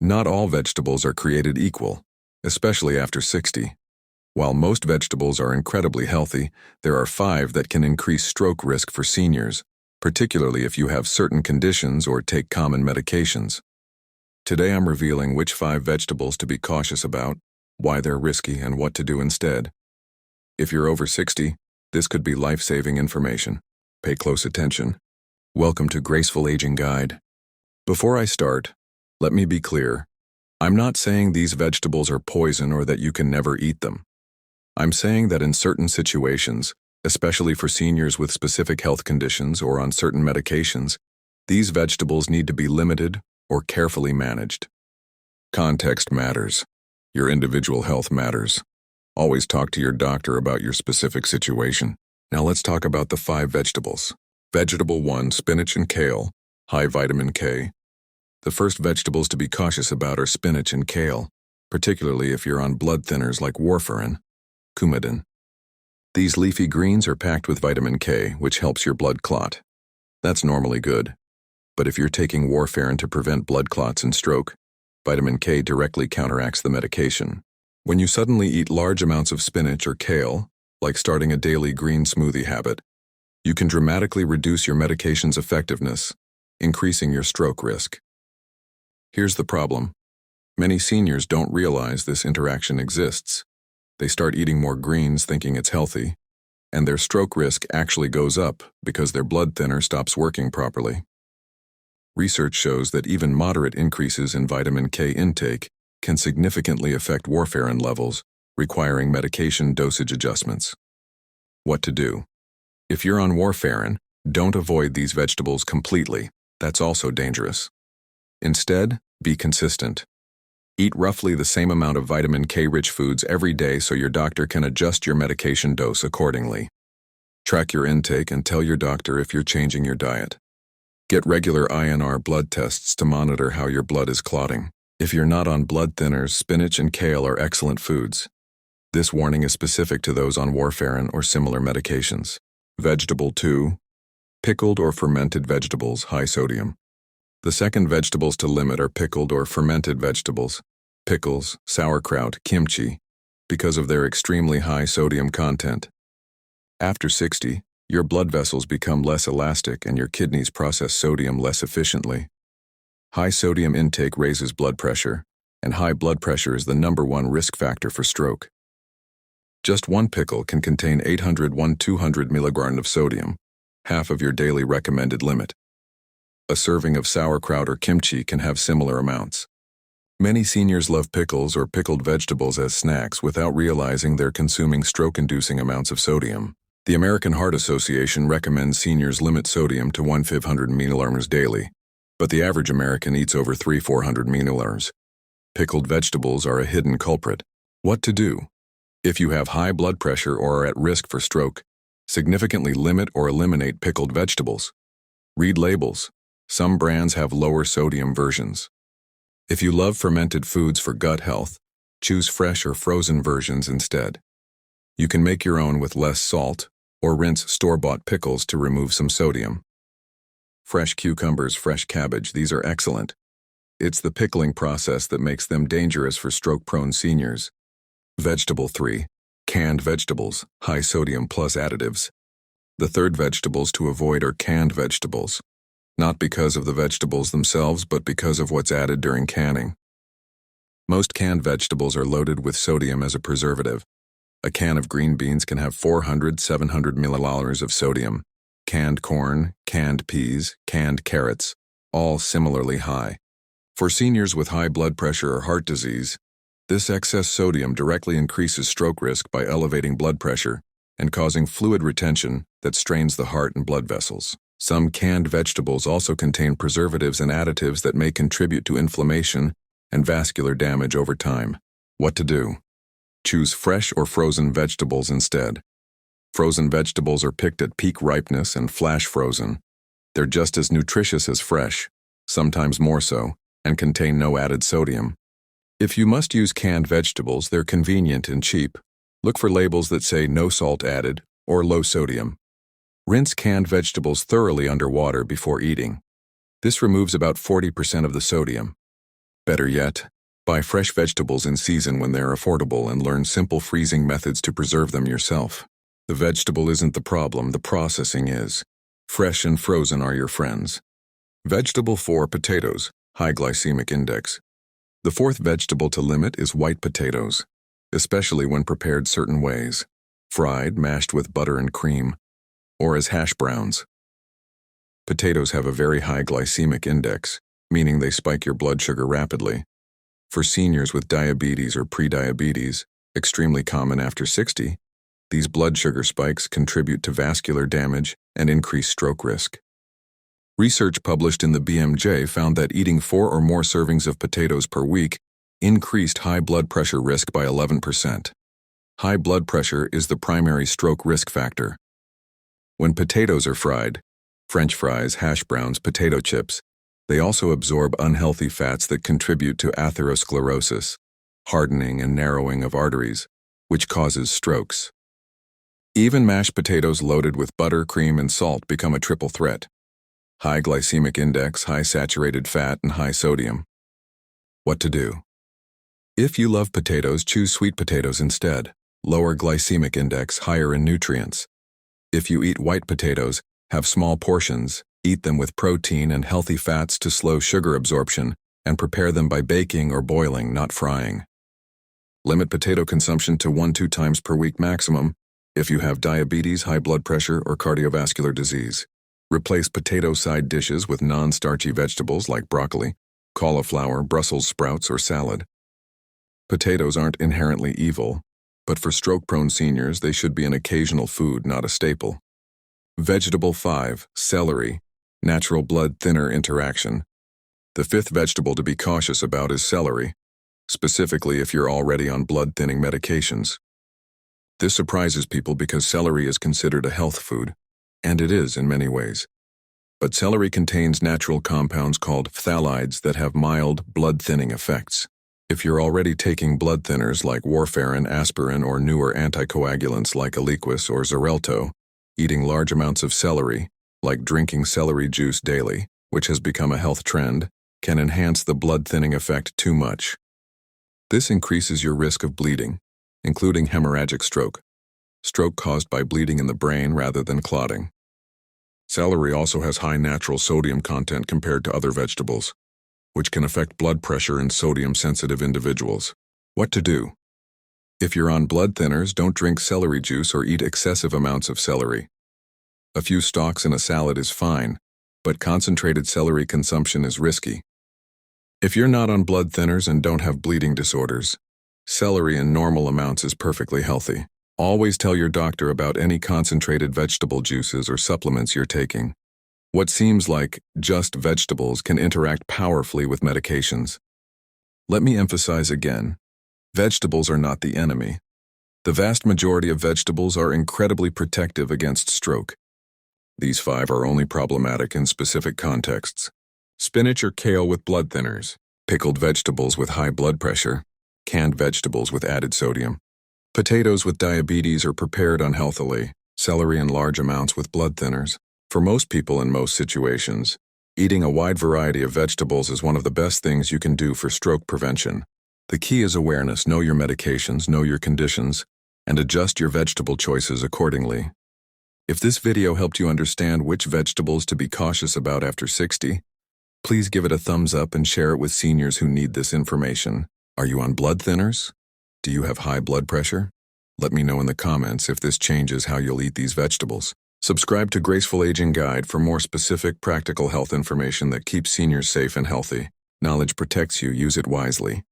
Not all vegetables are created equal, especially after 60. While most vegetables are incredibly healthy, there are 5 that can increase stroke risk for seniors, particularly if you have certain conditions or take common medications. Today I'm revealing which 5 vegetables to be cautious about, why they're risky, and what to do instead. If you're over 60, this could be life-saving information. Pay close attention. Welcome to Graceful Aging Guide. Before I start, let me be clear. I'm not saying these vegetables are poison or that you can never eat them. I'm saying that in certain situations, especially for seniors with specific health conditions or on certain medications, these vegetables need to be limited or carefully managed. Context matters. Your individual health matters. Always talk to your doctor about your specific situation. Now let's talk about the 5 vegetables. Vegetable 1, spinach and kale, high vitamin K. The first vegetables to be cautious about are spinach and kale, particularly if you're on blood thinners like warfarin, Coumadin. These leafy greens are packed with vitamin K, which helps your blood clot. That's normally good. But if you're taking warfarin to prevent blood clots and stroke, vitamin K directly counteracts the medication. When you suddenly eat large amounts of spinach or kale, like starting a daily green smoothie habit, you can dramatically reduce your medication's effectiveness, increasing your stroke risk. Here's the problem. Many seniors don't realize this interaction exists. They start eating more greens thinking it's healthy, and their stroke risk actually goes up because their blood thinner stops working properly. Research shows that even moderate increases in vitamin K intake can significantly affect warfarin levels, requiring medication dosage adjustments. What to do? If you're on warfarin, don't avoid these vegetables completely. That's also dangerous. Instead, be consistent. Eat roughly the same amount of vitamin K-rich foods every day so your doctor can adjust your medication dose accordingly. Track your intake and tell your doctor if you're changing your diet. Get regular INR blood tests to monitor how your blood is clotting. If you're not on blood thinners, spinach and kale are excellent foods. This warning is specific to those on warfarin or similar medications. Vegetable 2, pickled or fermented vegetables, high sodium. The second vegetables to limit are pickled or fermented vegetables, pickles, sauerkraut, kimchi, because of their extremely high sodium content. After 60, your blood vessels become less elastic and your kidneys process sodium less efficiently. High sodium intake raises blood pressure, and high blood pressure is the #1 risk factor for stroke. Just one pickle can contain 800–200 milligrams of sodium, half of your daily recommended limit. A serving of sauerkraut or kimchi can have similar amounts. Many seniors love pickles or pickled vegetables as snacks without realizing they're consuming stroke-inducing amounts of sodium. The American Heart Association recommends seniors limit sodium to 1/500 milliliters daily, but the average American eats over 300–400 milliliters. Pickled vegetables are a hidden culprit. What to do? If you have high blood pressure or are at risk for stroke, significantly limit or eliminate pickled vegetables. Read labels. Some brands have lower sodium versions. If you love fermented foods for gut health, choose fresh or frozen versions instead. You can make your own with less salt, or rinse store-bought pickles to remove some sodium. Fresh cucumbers, fresh cabbage, these are excellent. It's the pickling process that makes them dangerous for stroke-prone seniors. Vegetable 3, canned vegetables, high sodium plus additives. The third vegetables to avoid are canned vegetables. Not because of the vegetables themselves, but because of what's added during canning. Most canned vegetables are loaded with sodium as a preservative. A can of green beans can have 400–700 milliliters of sodium. Canned corn, canned peas, canned carrots, all similarly high. For seniors with high blood pressure or heart disease, this excess sodium directly increases stroke risk by elevating blood pressure and causing fluid retention that strains the heart and blood vessels. Some canned vegetables also contain preservatives and additives that may contribute to inflammation and vascular damage over time. What to do? Choose fresh or frozen vegetables instead. Frozen vegetables are picked at peak ripeness and flash frozen. They're just as nutritious as fresh, sometimes more so, and contain no added sodium. If you must use canned vegetables, they're convenient and cheap. Look for labels that say no salt added or low sodium. Rinse canned vegetables thoroughly under water before eating. This removes about 40% of the sodium. Better yet, buy fresh vegetables in season when they're affordable and learn simple freezing methods to preserve them yourself. The vegetable isn't the problem, the processing is. Fresh and frozen are your friends. Vegetable 4, potatoes, high glycemic index. The fourth vegetable to limit is white potatoes, especially when prepared certain ways, fried, mashed with butter and cream, or as hash browns. Potatoes have a very high glycemic index, meaning they spike your blood sugar rapidly. For seniors with diabetes or prediabetes, extremely common after 60, these blood sugar spikes contribute to vascular damage and increase stroke risk. Research published in the BMJ found that eating 4 or more servings of potatoes per week increased high blood pressure risk by 11%. High blood pressure is the primary stroke risk factor. When potatoes are fried, French fries, hash browns, potato chips, they also absorb unhealthy fats that contribute to atherosclerosis, hardening and narrowing of arteries, which causes strokes. Even mashed potatoes loaded with butter, cream, and salt become a triple threat. High glycemic index, high saturated fat, and high sodium. What to do? If you love potatoes, choose sweet potatoes instead. Lower glycemic index, higher in nutrients. If you eat white potatoes, have small portions, eat them with protein and healthy fats to slow sugar absorption, and prepare them by baking or boiling, not frying. Limit potato consumption to 1-2 times per week maximum if you have diabetes, high blood pressure, or cardiovascular disease. Replace potato side dishes with non-starchy vegetables like broccoli, cauliflower, Brussels sprouts, or salad. Potatoes aren't inherently evil, but for stroke-prone seniors, they should be an occasional food, not a staple. Vegetable 5, celery, natural blood thinner interaction. The fifth vegetable to be cautious about is celery, specifically if you're already on blood-thinning medications. This surprises people because celery is considered a health food, and it is in many ways. But celery contains natural compounds called phthalides that have mild blood-thinning effects. If you're already taking blood thinners like warfarin, aspirin, or newer anticoagulants like Eliquis or Xarelto, eating large amounts of celery, like drinking celery juice daily, which has become a health trend, can enhance the blood-thinning effect too much. This increases your risk of bleeding, including hemorrhagic stroke caused by bleeding in the brain rather than clotting. Celery also has high natural sodium content compared to other vegetables, which can affect blood pressure in sodium-sensitive individuals. What to do? If you're on blood thinners, don't drink celery juice or eat excessive amounts of celery. A few stalks in a salad is fine, but concentrated celery consumption is risky. If you're not on blood thinners and don't have bleeding disorders, celery in normal amounts is perfectly healthy. Always tell your doctor about any concentrated vegetable juices or supplements you're taking. What seems like just vegetables can interact powerfully with medications. Let me emphasize again, vegetables are not the enemy. The vast majority of vegetables are incredibly protective against stroke. These 5 are only problematic in specific contexts. Spinach or kale with blood thinners, pickled vegetables with high blood pressure, canned vegetables with added sodium. Potatoes with diabetes are prepared unhealthily, celery in large amounts with blood thinners. For most people in most situations, eating a wide variety of vegetables is one of the best things you can do for stroke prevention. The key is awareness. Know your medications, know your conditions, and adjust your vegetable choices accordingly. If this video helped you understand which vegetables to be cautious about after 60, please give it a thumbs up and share it with seniors who need this information. Are you on blood thinners? Do you have high blood pressure? Let me know in the comments if this changes how you'll eat these vegetables. Subscribe to Graceful Aging Guide for more specific, practical health information that keeps seniors safe and healthy. Knowledge protects you. Use it wisely.